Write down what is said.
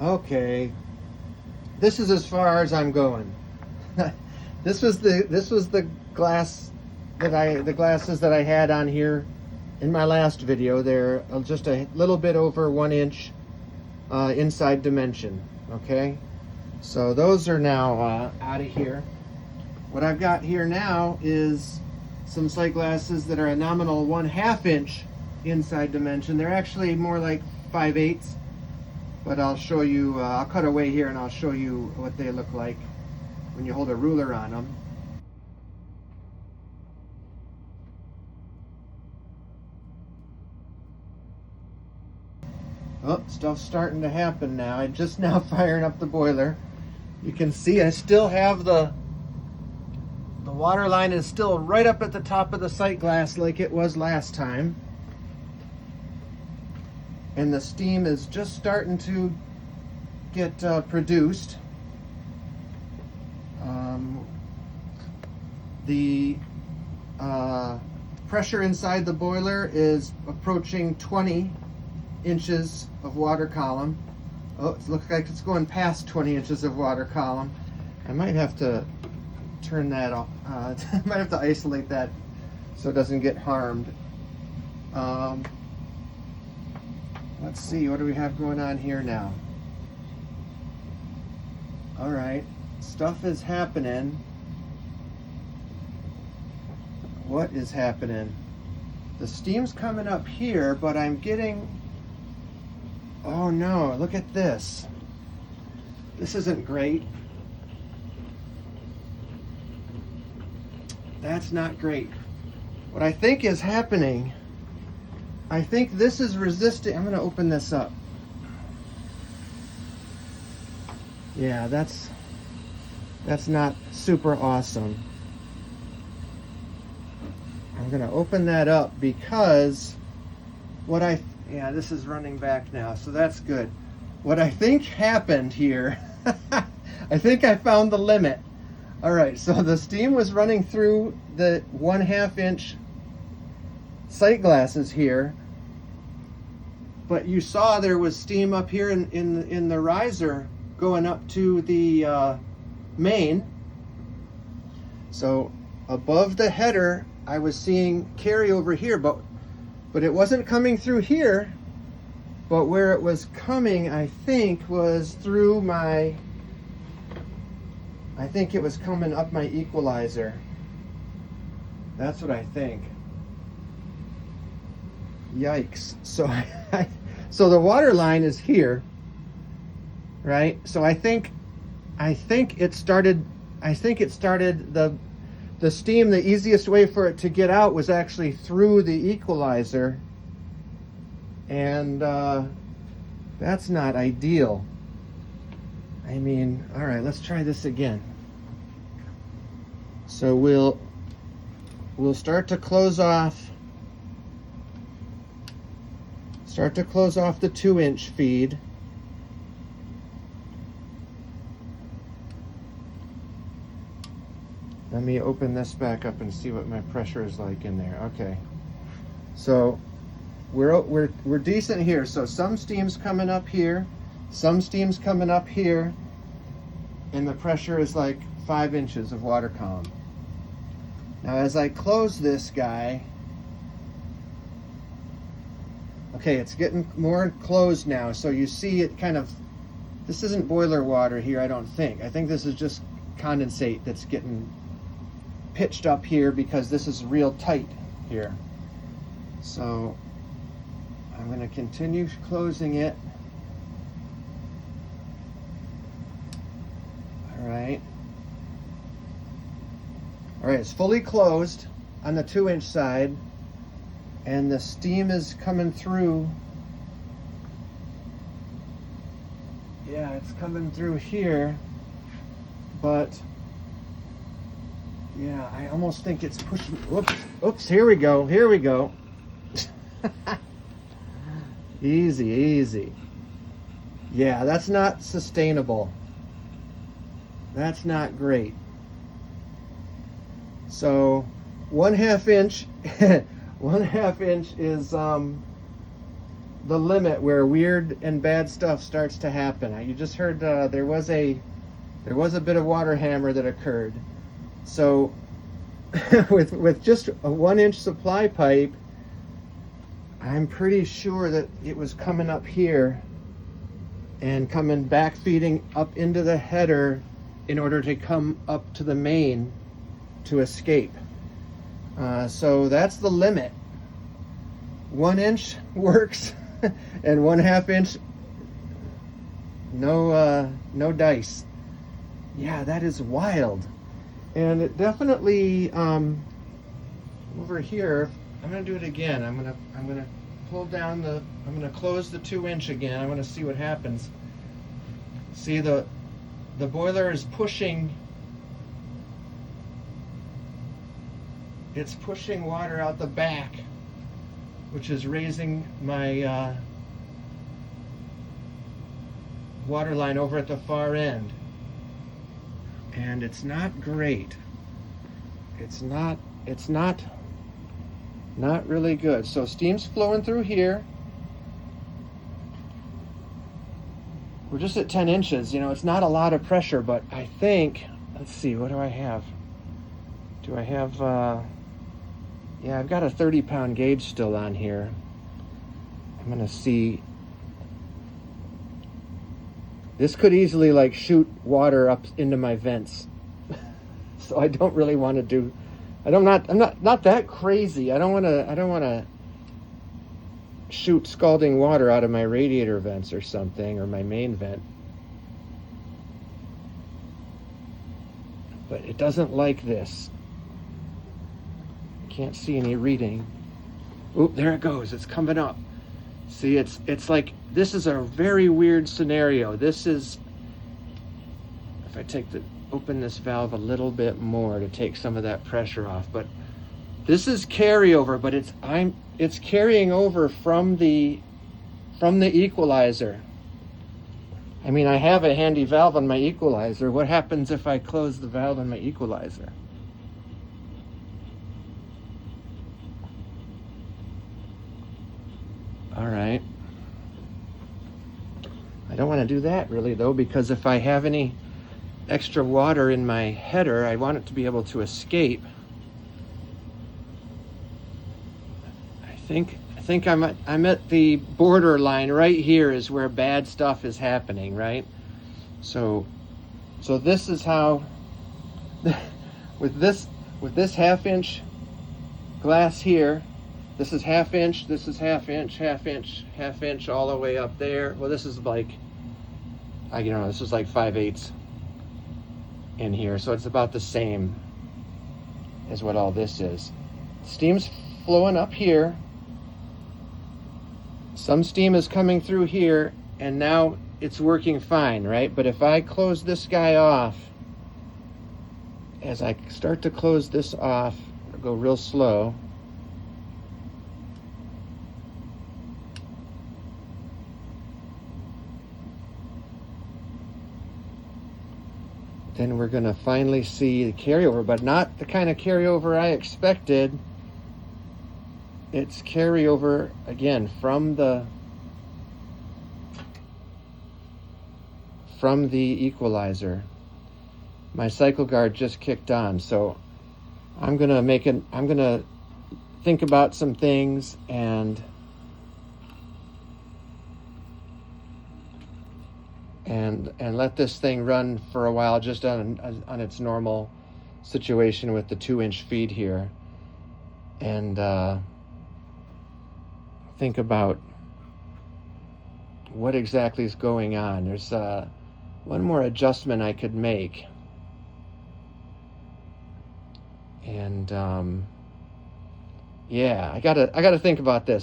Okay, this is as far as I'm going. This was the glass the glasses that I had on here in my last video. They're just a little bit over 1 inch inside dimension. Okay, so those are now out of here. What I've got here now is some sight glasses that are a nominal 1/2 inch inside dimension. They're actually more like 5/8, but I'll show you, I'll cut away here and I'll show you what they look like when you hold a ruler on them. Oh, stuff's starting to happen now. I'm just now firing up the boiler. You can see I still have the water line is still right up at the top of the sight glass like it was last time. And the steam is just starting to get produced. The pressure inside the boiler is approaching 20 inches of water column. Oh, it looks like it's going past 20 inches of water column. I might have to turn that off. I might have to isolate that so it doesn't get harmed. Let's see, what do we have going on here now? All right, stuff is happening. What is happening? The steam's coming up here, but I'm getting, oh no, look at this. This isn't great. That's not great. What I think is happening, I think this is resisting. I'm going to open this up. Yeah, that's not super awesome. I'm going to open that up because yeah, this is running back now, so that's good. What I think happened here, I think I found the limit. All right, so the steam was running through the 1/2 inch sight glasses here, but you saw there was steam up here in the riser going up to the main. So above the header, I was seeing carry over here, but it wasn't coming through here. But where it was coming, I think, was through my, I think it was coming up my equalizer. That's what I think. Yikes. So so the water line is here, right? So I think it started the steam, the easiest way for it to get out was actually through the equalizer. And that's not ideal. I mean, all right, let's try this again. So we'll start to close off the 2-inch feed. Let me open this back up and see what my pressure is like in there. Okay, so we're decent here. So some steam's coming up here, some steam's coming up here, and the pressure is like 5 inches of water column. Now as I close this guy, okay, it's getting more closed now. So you see it kind of, this isn't boiler water here, I don't think. I think this is just condensate that's getting pitched up here because this is real tight here. So I'm going to continue closing it. All right, it's fully closed on the 2-inch side, and the steam is coming through. Yeah, it's coming through here, but yeah, I almost think it's pushing. Oops, here we go. Easy. Yeah, that's not sustainable. That's not great. So 1/2 inch, 1/2 inch is the limit where weird and bad stuff starts to happen. You just heard there was a bit of water hammer that occurred. So with just a 1-inch supply pipe, I'm pretty sure that it was coming up here and coming back feeding up into the header in order to come up to the main to escape. So that's the limit. 1 inch works and 1/2 inch, no dice. Yeah, that is wild. And it definitely over here, I'm gonna do it again. I'm gonna pull down I'm gonna close the 2-inch again. I want to see what happens. See, the boiler is pushing. It's pushing water out the back, which is raising my water line over at the far end. And it's not great. It's not really good. So steam's flowing through here. We're just at 10 inches. You know, it's not a lot of pressure, but I think, let's see, what do I have? Do I have, yeah, I've got a 30-pound gauge still on here. I'm gonna see. This could easily like shoot water up into my vents. So I don't really want to do, I'm not that crazy. I don't want to shoot scalding water out of my radiator vents or something, or my main vent. But it doesn't like this. Can't see any reading. Oop, there it goes. It's coming up. See, it's like, this is a very weird scenario. This is, if I open this valve a little bit more to take some of that pressure off, but this is carryover, but it's carrying over from the equalizer. I mean, I have a handy valve on my equalizer. What happens if I close the valve on my equalizer? All right. I don't want to do that really though, because if I have any extra water in my header, I want it to be able to escape. I think I'm at the borderline. Right here is where bad stuff is happening, right? So this is how with this 1/2 inch glass here, this is 1/2 inch, this is 1/2 inch, 1/2 inch, 1/2 inch, all the way up there. Well, this is like, this is like 5/8 in here, so it's about the same as what all this is. Steam's flowing up here. Some steam is coming through here, and now it's working fine, right? But if I close this guy off, as I start to close this off, I'll go real slow. Then we're gonna finally see the carryover, but not the kind of carryover I expected. It's carryover again from the equalizer. My cycle guard just kicked on, so I'm gonna think about some things and let this thing run for a while, just on its normal situation with the 2-inch feed here, and think about what exactly is going on. There's one more adjustment I could make, and yeah, I gotta think about this.